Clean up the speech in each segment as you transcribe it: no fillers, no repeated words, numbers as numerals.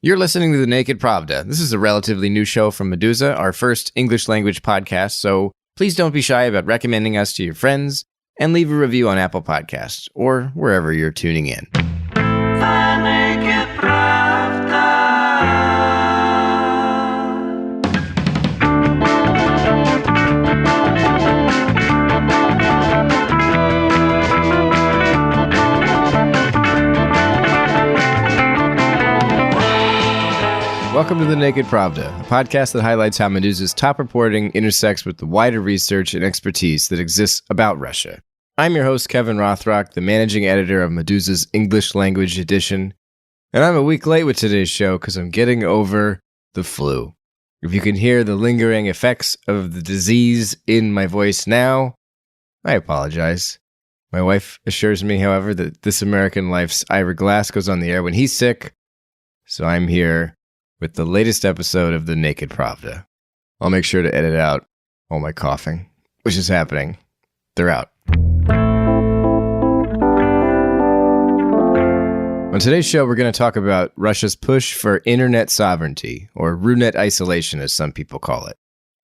You're listening to the Naked Pravda. This is a relatively new show from Meduza, our first English language podcast, so please don't be shy about recommending us to your friends and leave a review on Apple Podcasts or wherever you're tuning in. Welcome to the Naked Pravda, a podcast that highlights how Meduza's top reporting intersects with the wider research and expertise that exists about Russia. I'm your host, Kevin Rotrok, the managing editor of Meduza's English language edition, and I'm a week late with today's show because I'm getting over the flu. If you can hear the lingering effects of the disease in my voice now, I apologize. My wife assures me, however, that This American Life's Ira Glass goes on the air when he's sick, so I'm here with the latest episode of the Naked Pravda. I'll make sure to edit out all my coughing, which is happening throughout. On today's show, we're going to talk about Russia's push for internet sovereignty, or Rунет isolation as some people call it.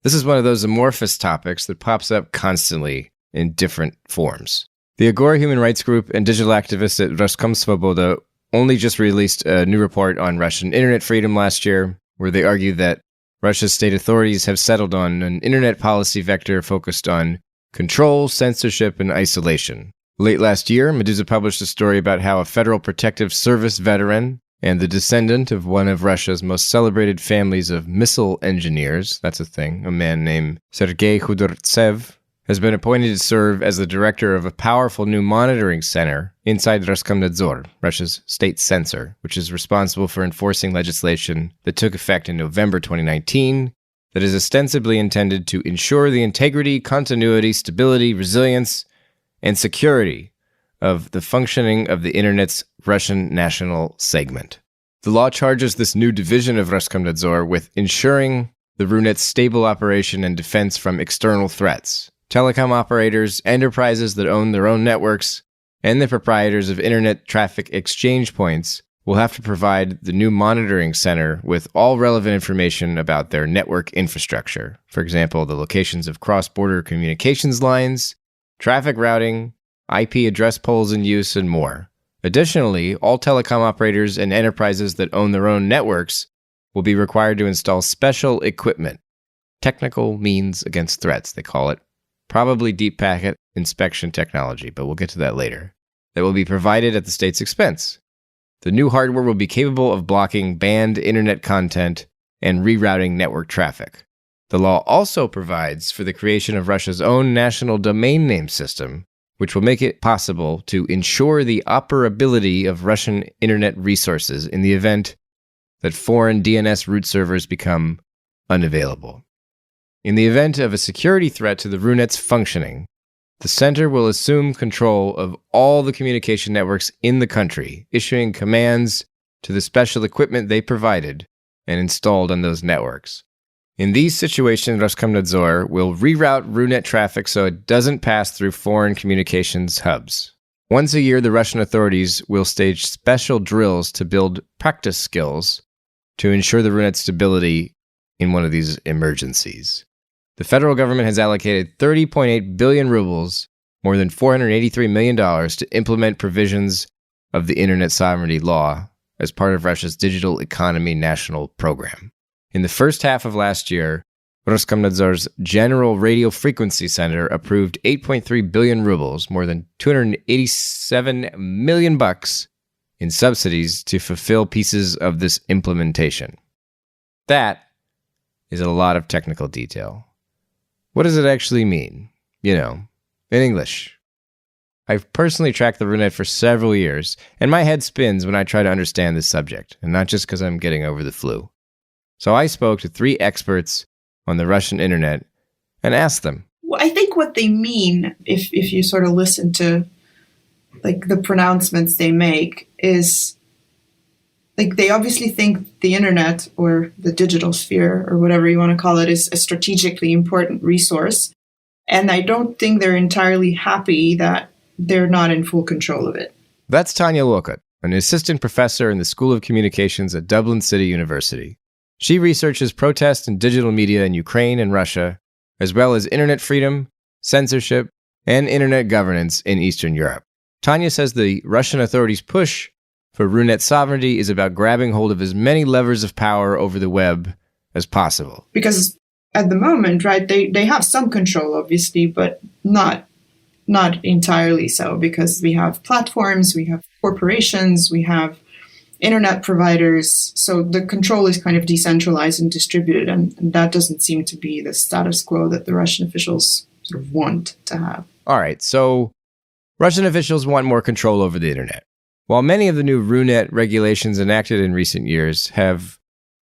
This is one of those amorphous topics that pops up constantly in different forms. The Agora human rights group and digital activists at Roskomsvoboda only just released a new report on Russian internet freedom last year, where they argue that Russia's state authorities have settled on an internet policy vector focused on control, censorship, and isolation. Late last year, Meduza published a story about how a Federal Protective Service veteran and the descendant of one of Russia's most celebrated families of missile engineers, that's a thing, a man named Sergei Hutortsev, has been appointed to serve as the director of a powerful new monitoring center inside Roskomnadzor, Russia's state censor, which is responsible for enforcing legislation that took effect in November 2019 that is ostensibly intended to ensure the integrity, continuity, stability, resilience, and security of the functioning of the Internet's Russian national segment. The law charges this new division of Roskomnadzor with ensuring the Runet's stable operation and defense from external threats. Telecom operators, enterprises that own their own networks, and the proprietors of internet traffic exchange points will have to provide the new monitoring center with all relevant information about their network infrastructure. For example, the locations of cross-border communications lines, traffic routing, IP address pools in use, and more. Additionally, all telecom operators and enterprises that own their own networks will be required to install special equipment. Technical means against threats, they call it. Probably deep packet inspection technology, but we'll get to that later, that will be provided at the state's expense. The new hardware will be capable of blocking banned internet content and rerouting network traffic. The law also provides for the creation of Russia's own national domain name system, which will make it possible to ensure the operability of Russian internet resources in the event that foreign DNS root servers become unavailable. In the event of a security threat to the Runet's functioning, the center will assume control of all the communication networks in the country, issuing commands to the special equipment they provided and installed on those networks. In these situations, Roskomnadzor will reroute Runet traffic so it doesn't pass through foreign communications hubs. Once a year, the Russian authorities will stage special drills to build practice skills to ensure the Runet's stability in one of these emergencies. The federal government has allocated 30.8 billion rubles, more than $483 million, to implement provisions of the Internet Sovereignty Law as part of Russia's Digital Economy National Program. In the first half of last year, Roskomnadzor's General Radio Frequency Center approved 8.3 billion rubles, more than $287 million in subsidies to fulfill pieces of this implementation. That is a lot of technical detail. What does it actually mean? You know, in English. I've personally tracked the Runet for several years, and my head spins when I try to understand this subject, and not just because I'm getting over the flu. So I spoke to 3 experts on the Russian internet and asked them. Well, I think what they mean, if you sort of listen to like the pronouncements they make, is like they obviously think the internet or the digital sphere or whatever you want to call it is a strategically important resource. And I don't think they're entirely happy that they're not in full control of it. That's Tanya Lokot, an assistant professor in the School of Communications at Dublin City University. She researches protest and digital media in Ukraine and Russia, as well as internet freedom, censorship, and internet governance in Eastern Europe. Tanya says the Russian authorities' push for Runet sovereignty is about grabbing hold of as many levers of power over the web as possible. Because at the moment, right, they have some control, obviously, but not entirely so, because we have platforms, we have corporations, we have internet providers. So the control is kind of decentralized and distributed, and that doesn't seem to be the status quo that the Russian officials sort of want to have. All right, so Russian officials want more control over the internet. While many of the new Runet regulations enacted in recent years have,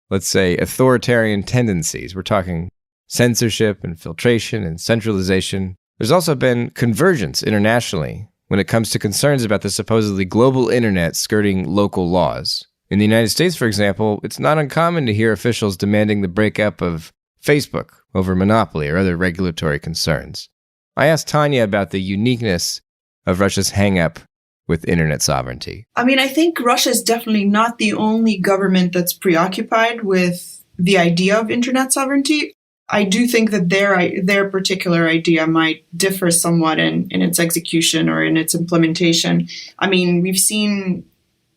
let's say, authoritarian tendencies, we're talking censorship and filtration and centralization, there's also been convergence internationally when it comes to concerns about the supposedly global internet skirting local laws. In the United States, for example, it's not uncommon to hear officials demanding the breakup of Facebook over monopoly or other regulatory concerns. I asked Tanya about the uniqueness of Russia's hang-up with internet sovereignty. I mean, I think Russia is definitely not the only government that's preoccupied with the idea of internet sovereignty. I do think that their particular idea might differ somewhat in its execution or in its implementation. I mean, we've seen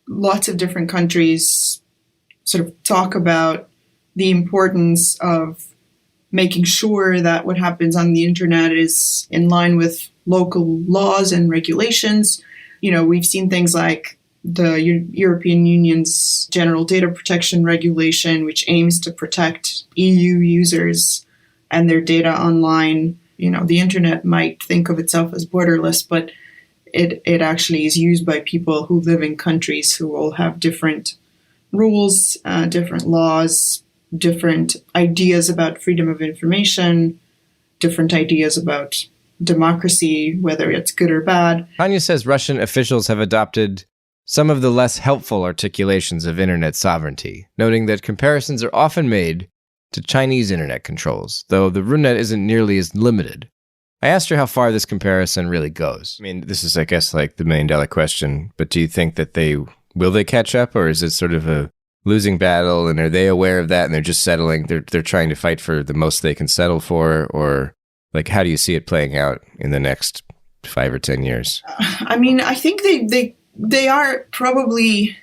lots of different countries sort of talk about the importance of making sure that what happens on the internet is in line with local laws and regulations. You know, we've seen things like the European Union's General Data Protection Regulation, which aims to protect EU users and their data online. You know, the internet might think of itself as borderless, but it actually is used by people who live in countries who all have different rules, different laws, different ideas about freedom of information, different ideas about democracy, whether it's good or bad. Tanya says Russian officials have adopted some of the less helpful articulations of internet sovereignty, noting that comparisons are often made to Chinese internet controls, though the Runet isn't nearly as limited. I asked her how far this comparison really goes. I mean, this is, I guess, like the million-dollar question, but do you think that will they catch up, or is it sort of a losing battle, and are they aware of that and they're just settling, they're trying to fight for the most they can settle for, or like how do you see it playing out in the next 5 or 10 years? I mean, I think they are probably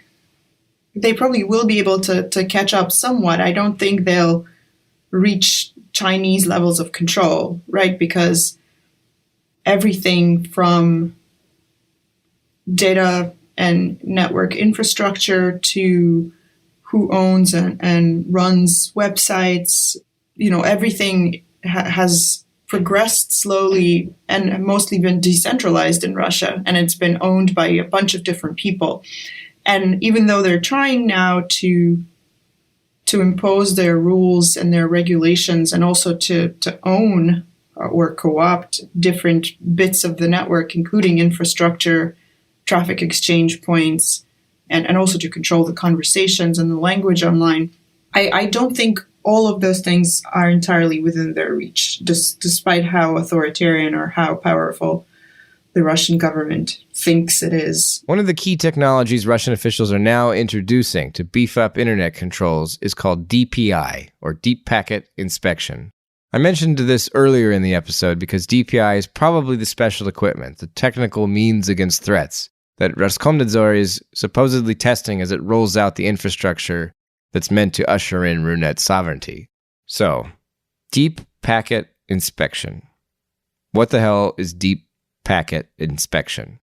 will be able to catch up somewhat. I don't think they'll reach Chinese levels of control, right? Because everything from data and network infrastructure to who owns and runs websites, you know, everything has progressed slowly and mostly been decentralized in Russia, and it's been owned by a bunch of different people. And even though they're trying now to impose their rules and their regulations, and also to own or co-opt different bits of the network, including infrastructure, traffic exchange points, and also to control the conversations and the language online, I don't think all of those things are entirely within their reach, despite how authoritarian or how powerful the Russian government thinks it is. One of the key technologies Russian officials are now introducing to beef up internet controls is called DPI, or Deep Packet Inspection. I mentioned this earlier in the episode because DPI is probably the special equipment, the technical means against threats, that Roskomnadzor is supposedly testing as it rolls out the infrastructure that's meant to usher in Runet sovereignty. So, Deep Packet Inspection. What the hell is Deep Packet Inspection?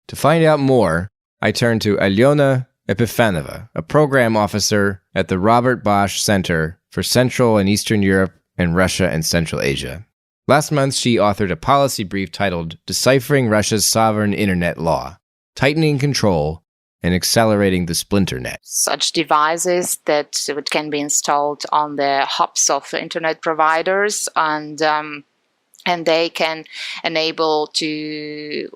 To find out more, I turn to Alena Epifanova, a program officer at the Robert Bosch Center for Central and Eastern Europe and Russia and Central Asia. Last month, she authored a policy brief titled Deciphering Russia's Sovereign Internet Law, Tightening Control and Accelerating the Splinter Net. Such devices that can be installed on the hubs of internet providers, and they can enable to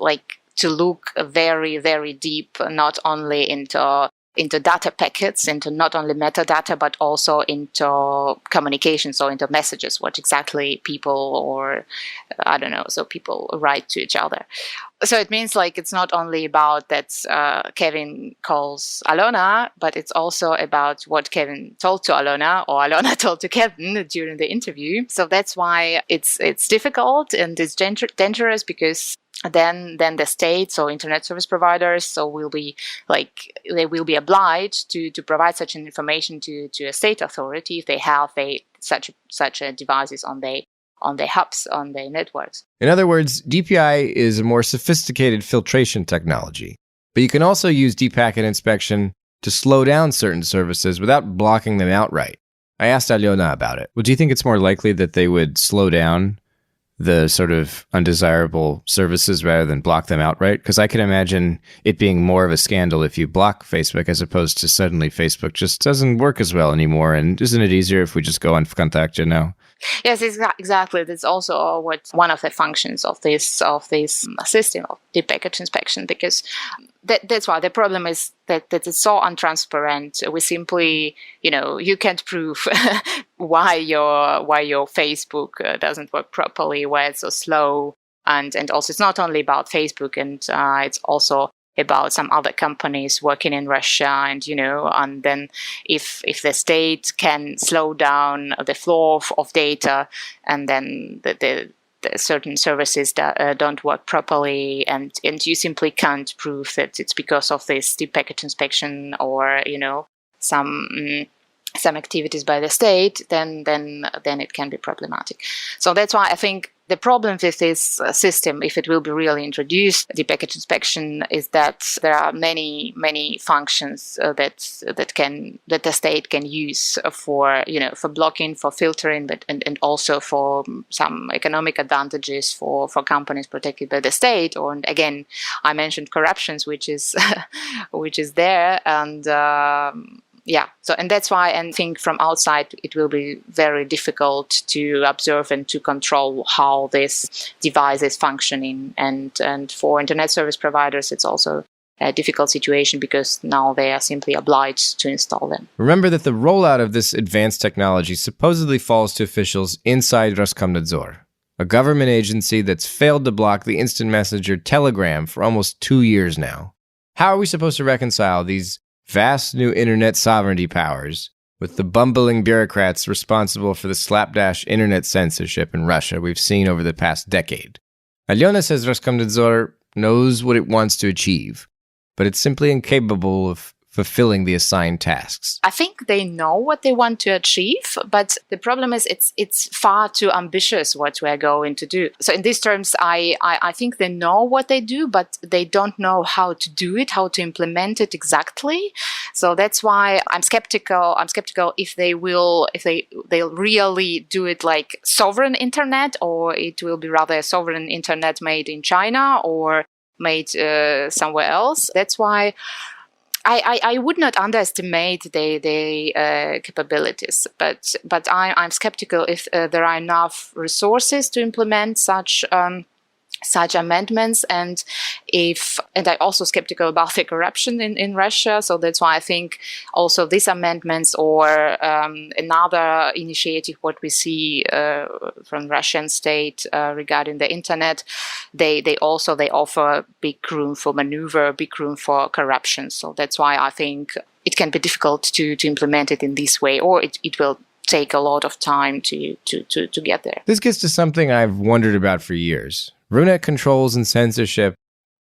look very, very deep, not only into data packets, into not only metadata, but also into communication, so into messages, what exactly people people write to each other. So it means like it's not only about that Kevin calls Alena, but it's also about what Kevin told to Alena or Alena told to Kevin during the interview. So that's why it's difficult and it's dangerous, because then the states or internet service providers will be obliged to provide such an information to a state authority if they have such a devices on their hubs, on their networks. In other words, DPI is a more sophisticated filtration technology, but you can also use deep packet inspection to slow down certain services without blocking them outright. I asked Alena about it. Well, do you think it's more likely that they would slow down the sort of undesirable services rather than block them outright? Because I can imagine it being more of a scandal if you block Facebook as opposed to suddenly Facebook just doesn't work as well anymore. And isn't it easier if we just go uncontacted now? Yes, exactly. That's also one of the functions of this system of deep packet inspection, because that's why the problem is that it's so untransparent. We simply, you can't prove why your Facebook doesn't work properly, why it's so slow, and also it's not only about Facebook, and it's also about some other companies working in Russia, and then if the state can slow down the flow of data, and then the certain services that don't work properly, and you simply can't prove that it's because of this deep packet inspection or some activities by the state, then it can be problematic. So that's why I think the problem with this system, if it will be really introduced, deep packet inspection, is that there are many functions that the state can use for blocking, for filtering, but and also for some economic advantages for companies protected by the state. Or again, I mentioned corruptions, which is there, and and that's why I think from outside it will be very difficult to observe and to control how this device is functioning, and for internet service providers it's also a difficult situation because now they are simply obliged to install them. Remember that the rollout of this advanced technology supposedly falls to officials inside Roskomnadzor, a government agency that's failed to block the instant messenger Telegram for almost 2 years now. How are we supposed to reconcile these vast new internet sovereignty powers with the bumbling bureaucrats responsible for the slapdash internet censorship in Russia we've seen over the past decade? Alena says Roskomnadzor knows what it wants to achieve, but it's simply incapable of fulfilling the assigned tasks. I think they know what they want to achieve, but the problem is it's far too ambitious what we're going to do. So in these terms, I think they know what they do, but they don't know how to do it, how to implement it exactly. So that's why I'm skeptical. I'm skeptical if they'll really do it like sovereign internet, or it will be rather a sovereign internet made in China or made somewhere else. That's why I would not underestimate the capabilities, but I'm skeptical if there are enough resources to implement such amendments, and I also skeptical about the corruption in Russia. So that's why I think also these amendments or another initiative what we see from Russian state regarding the internet, they offer big room for maneuver, big room for corruption. So that's why I think it can be difficult to implement it in this way, or it will take a lot of time to get there. This gets to something I've wondered about for years. Runet controls and censorship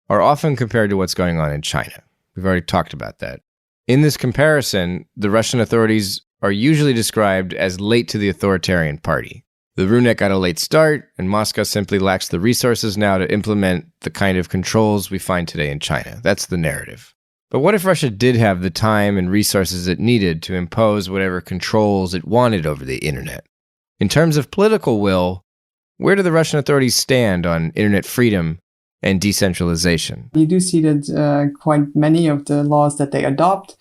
are often compared to what's going on in China. We've already talked about that. In this comparison, the Russian authorities are usually described as late to the authoritarian party. The Runet got a late start, and Moscow simply lacks the resources now to implement the kind of controls we find today in China. That's the narrative. But what if Russia did have the time and resources it needed to impose whatever controls it wanted over the internet? In terms of political will, where do the Russian authorities stand on internet freedom and decentralization? You do see that quite many of the laws that they adopt,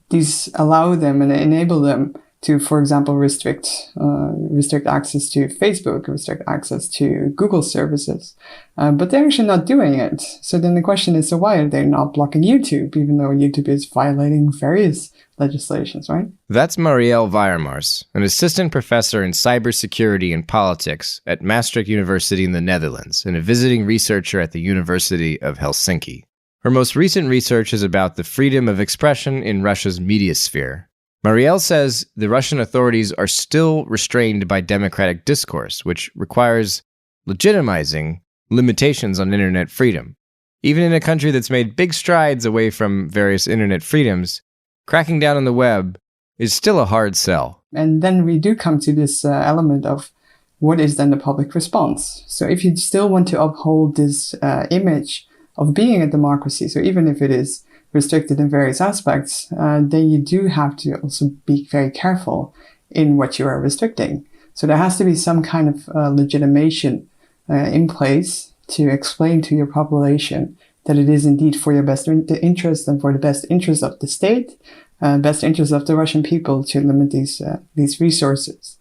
these allow them and enable them to, for example, restrict access to Facebook, restrict access to Google services. But they're actually not doing it. So then the question is, so why are they not blocking YouTube, even though YouTube is violating various legislations, right? That's Mariэль Viermars, an assistant professor in cybersecurity and politics at Maastricht University in the Netherlands and a visiting researcher at the University of Helsinki. Her most recent research is about the freedom of expression in Russia's media sphere. Mariэль says the Russian authorities are still restrained by democratic discourse, which requires legitimizing limitations on internet freedom. Even in a country that's made big strides away from various internet freedoms, cracking down on the web is still a hard sell. And then we do come to this element of what is then the public response. So if you still want to uphold this image of being a democracy, so even if it is restricted in various aspects, then you do have to also be very careful in what you are restricting. So there has to be some kind of legitimation in place to explain to your population that it is indeed for your best interest and for the best interest of the state, best interest of the Russian people to limit these resources.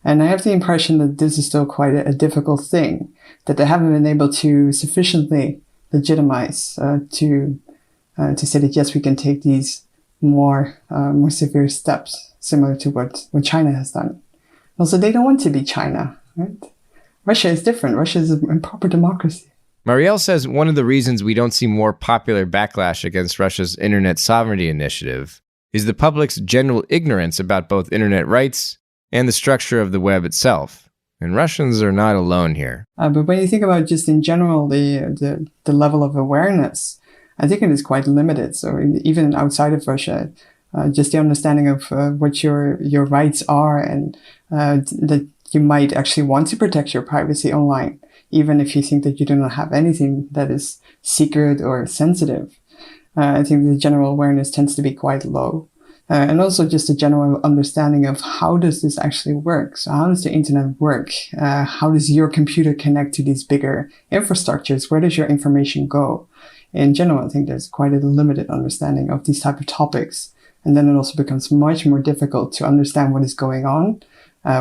And I have the impression that this is still quite a difficult thing, that they haven't been able to sufficiently legitimize to say that, yes, we can take these more severe steps, similar to what China has done. Also, they don't want to be China, right? Russia is different. Russia is a proper democracy. Mariэль says one of the reasons we don't see more popular backlash against Russia's internet sovereignty initiative is the public's general ignorance about both internet rights and the structure of the web itself. And Russians are not alone here. But when you think about just in general the level of awareness, I think it is quite limited. So even outside of Russia, just the understanding of what your rights are and that you might actually want to protect your privacy online, even if you think that you do not have anything that is secret or sensitive. I think the general awareness tends to be quite low. And also just a general understanding of how does this actually work? So how does the internet work? How does your computer connect to these bigger infrastructures? Where does your information go? In general, I think there's quite a limited understanding of these type of topics. And then it also becomes much more difficult to understand what is going on,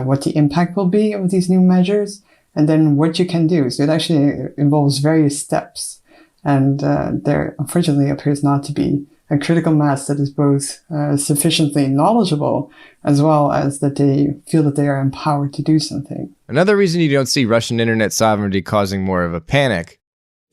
what the impact will be of these new measures, and then what you can do. So it actually involves various steps. And there, unfortunately, appears not to be a critical mass that is both sufficiently knowledgeable as well as that they feel that they are empowered to do something. Another reason you don't see Russian internet sovereignty causing more of a panic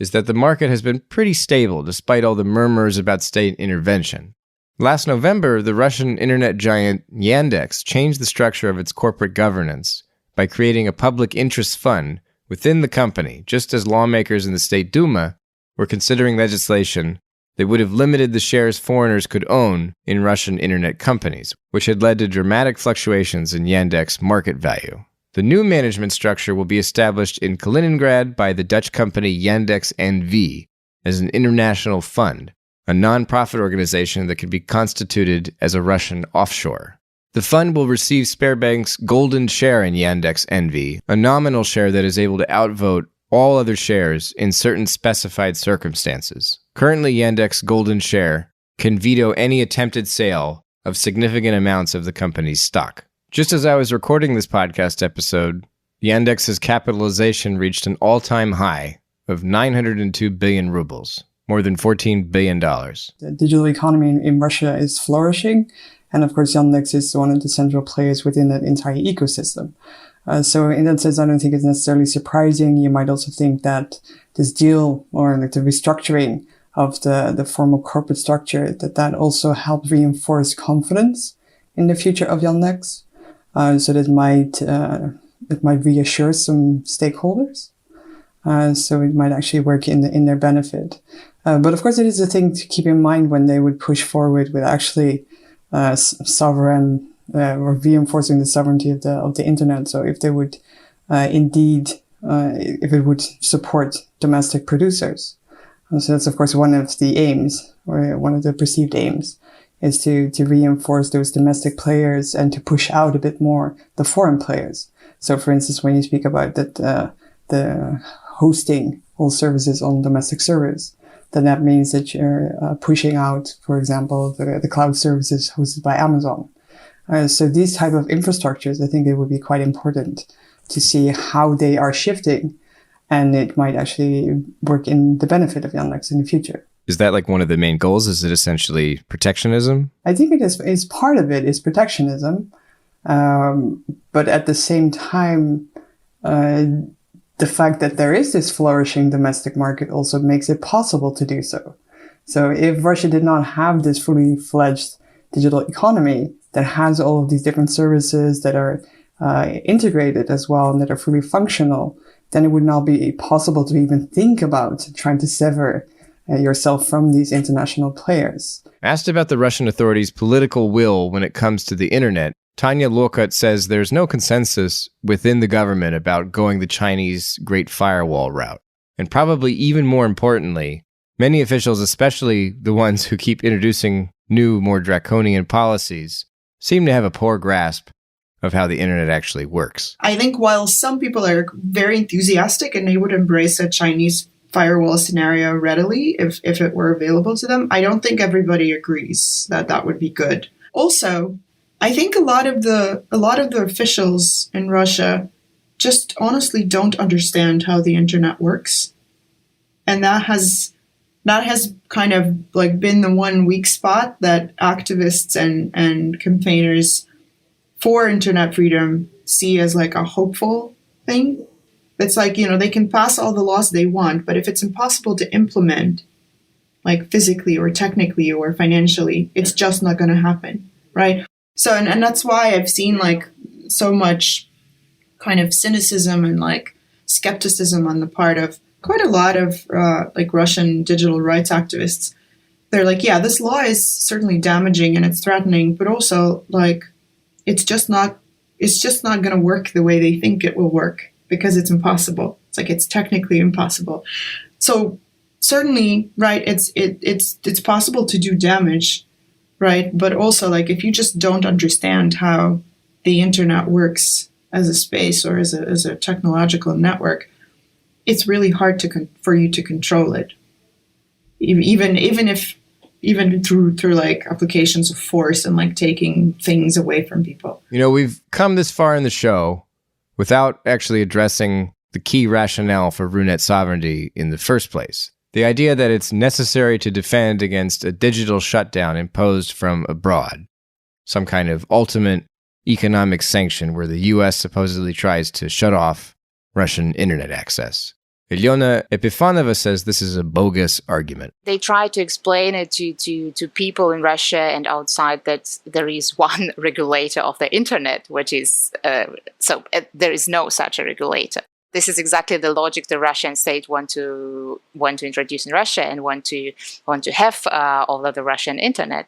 is that the market has been pretty stable despite all the murmurs about state intervention. Last November, the Russian internet giant Yandex changed the structure of its corporate governance by creating a public interest fund within the company, just as lawmakers in the State Duma were considering legislation that would have limited the shares foreigners could own in Russian internet companies, which had led to dramatic fluctuations in Yandex market value. The new management structure will be established in Kaliningrad by the Dutch company Yandex NV as an international fund, a non-profit organization that could be constituted as a Russian offshore. The fund will receive Sberbank's golden share in Yandex NV, a nominal share that is able to outvote all other shares in certain specified circumstances. Currently, Yandex golden share can veto any attempted sale of significant amounts of the company's stock. Just as I was recording this podcast episode, Yandex's capitalization reached an all-time high of 902 billion rubles, more than $14 billion. The digital economy in Russia is flourishing, and of course Yandex is one of the central players within that entire ecosystem. So in that sense, I don't think it's necessarily surprising. You might also think that this deal, or like the restructuring of the formal corporate structure, that also helped reinforce confidence in the future of Yandex. So that might reassure some stakeholders. So it might actually work in their benefit. But of course, it is a thing to keep in mind when they would push forward with actually sovereign or reinforcing the sovereignty of the internet. So if they would indeed, if it would support domestic producers. So that's of course one of the aims, or one of the perceived aims, is to reinforce those domestic players and to push out a bit more the foreign players. So for instance, when you speak about that the hosting all services on domestic servers, then that means that you're pushing out, for example, the cloud services hosted by Amazon. So these type of infrastructures, I think it would be quite important to see how they are shifting, and it might actually work in the benefit of Yandex in the future. Is that like one of the main goals? Is it essentially protectionism? I think it is part of it is protectionism. But at the same time, the fact that there is this flourishing domestic market also makes it possible to do so. So if Russia did not have this fully fledged digital economy that has all of these different services that are integrated as well and that are fully functional, then it would not be possible to even think about trying to sever yourself from these international players. Asked about the Russian authorities' political will when it comes to the internet, Tanya Lokut says there's no consensus within the government about going the Chinese Great Firewall route. And probably even more importantly, many officials, especially the ones who keep introducing new, more draconian policies, seem to have a poor grasp of how the internet actually works. I think while some people are very enthusiastic and they would embrace a Chinese firewall scenario readily if it were available to them, I don't think everybody agrees that that would be good. Also, I think a lot of the officials in Russia just honestly don't understand how the internet works. And that has kind of like been the one weak spot that activists and campaigners for internet freedom see as like a hopeful thing. It's like, they can pass all the laws they want, but if it's impossible to implement, like physically or technically or financially, it's just not going to happen, right? So, and that's why I've seen like so much kind of cynicism and like skepticism on the part of quite a lot of like Russian digital rights activists. They're like, yeah, this law is certainly damaging and it's threatening, but also like it's just not going to work the way they think it will work because it's impossible. It's like it's technically impossible. So certainly, right, it's possible to do damage, right? But also, like, if you just don't understand how the internet works as a space or as a technological network, it's really hard for you to control it. Even through like applications of force and like taking things away from people. We've come this far in the show without actually addressing the key rationale for Runet sovereignty in the first place. The idea that it's necessary to defend against a digital shutdown imposed from abroad, some kind of ultimate economic sanction where the U.S. supposedly tries to shut off Russian internet access. Alena Epifanova says this is a bogus argument. They try to explain it to people in Russia and outside that there is one regulator of the internet, which is, there is no such a regulator. This is exactly the logic the Russian state want to introduce in Russia and want to have all of the Russian internet.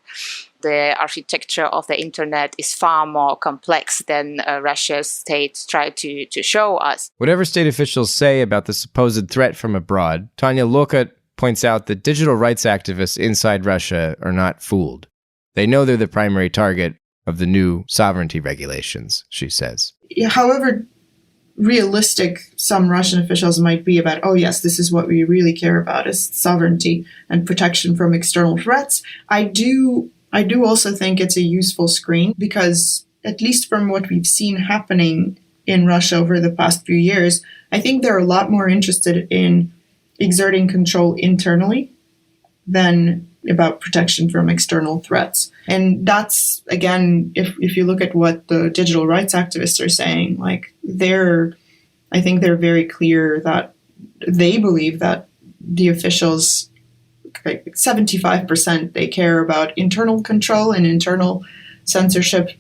The architecture of the internet is far more complex than Russia's state tried to show us. Whatever state officials say about the supposed threat from abroad, Tanya Lokut points out that digital rights activists inside Russia are not fooled. They know they're the primary target of the new sovereignty regulations, she says. However realistic some Russian officials might be about, oh yes, this is what we really care about is sovereignty and protection from external threats. I do also think it's a useful screen because, at least from what we've seen happening in Russia over the past few years, I think they're a lot more interested in exerting control internally than about protection from external threats. And that's, again, if you look at what the digital rights activists are saying, like I think they're very clear that they believe that the officials, like 75%, they care about internal control and internal censorship,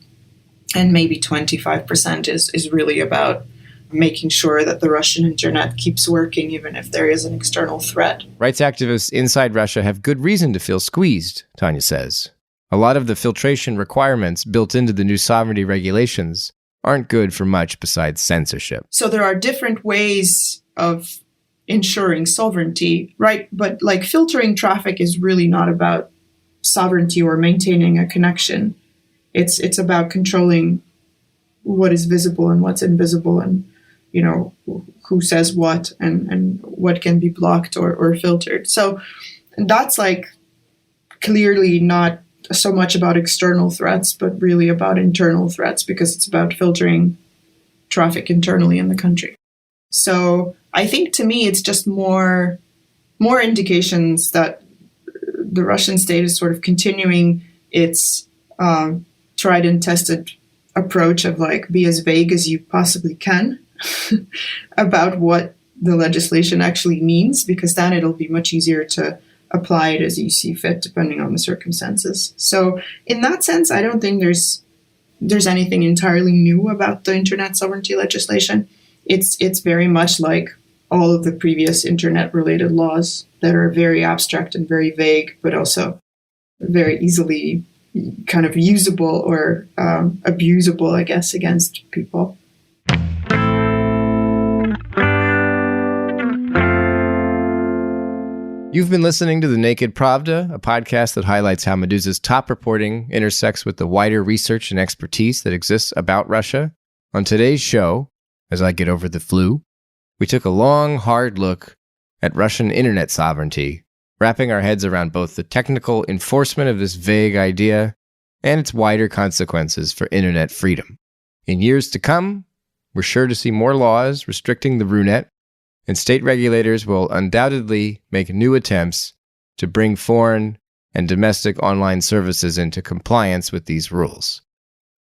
and maybe 25% is really about making sure that the Russian internet keeps working even if there is an external threat. Rights activists inside Russia have good reason to feel squeezed, Tanya says. A lot of the filtration requirements built into the new sovereignty regulations aren't good for much besides censorship. So there are different ways of ensuring sovereignty, right? But like filtering traffic is really not about sovereignty or maintaining a connection. It's about controlling what is visible and what's invisible, and who says what and what can be blocked or filtered. So that's like clearly not so much about external threats, but really about internal threats, because it's about filtering traffic internally in the country. So I think, to me, it's just more indications that the Russian state is sort of continuing its tried and tested approach of like, be as vague as you possibly can about what the legislation actually means, because then it'll be much easier to apply it as you see fit, depending on the circumstances. So in that sense, I don't think there's anything entirely new about the internet sovereignty legislation. It's very much like all of the previous internet-related laws that are very abstract and very vague, but also very easily kind of usable or abusable, I guess, against people. You've been listening to the Naked Pravda, a podcast that highlights how Meduza's top reporting intersects with the wider research and expertise that exists about Russia. On today's show, as I get over the flu, we took a long, hard look at Russian internet sovereignty, wrapping our heads around both the technical enforcement of this vague idea and its wider consequences for internet freedom. In years to come, we're sure to see more laws restricting the Runet, and state regulators will undoubtedly make new attempts to bring foreign and domestic online services into compliance with these rules.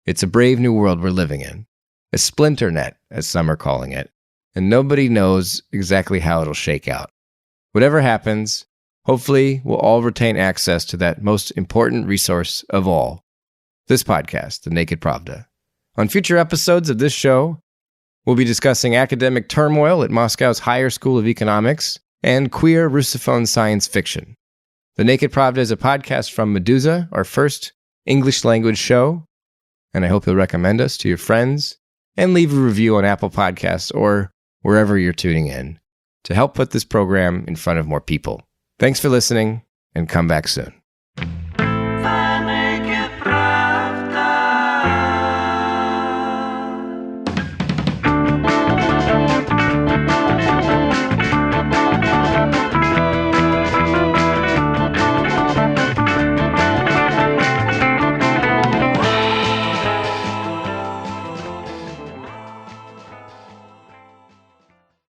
It's a brave new world we're living in, a splinter net, as some are calling it, and nobody knows exactly how it'll shake out. Whatever happens, hopefully we'll all retain access to that most important resource of all, this podcast, the Naked Pravda. On future episodes of this show, we'll be discussing academic turmoil at Moscow's Higher School of Economics and queer Russophone science fiction. The Naked Pravda is a podcast from Meduza, our first English-language show, and I hope you'll recommend us to your friends and leave a review on Apple Podcasts or wherever you're tuning in to help put this program in front of more people. Thanks for listening, and come back soon.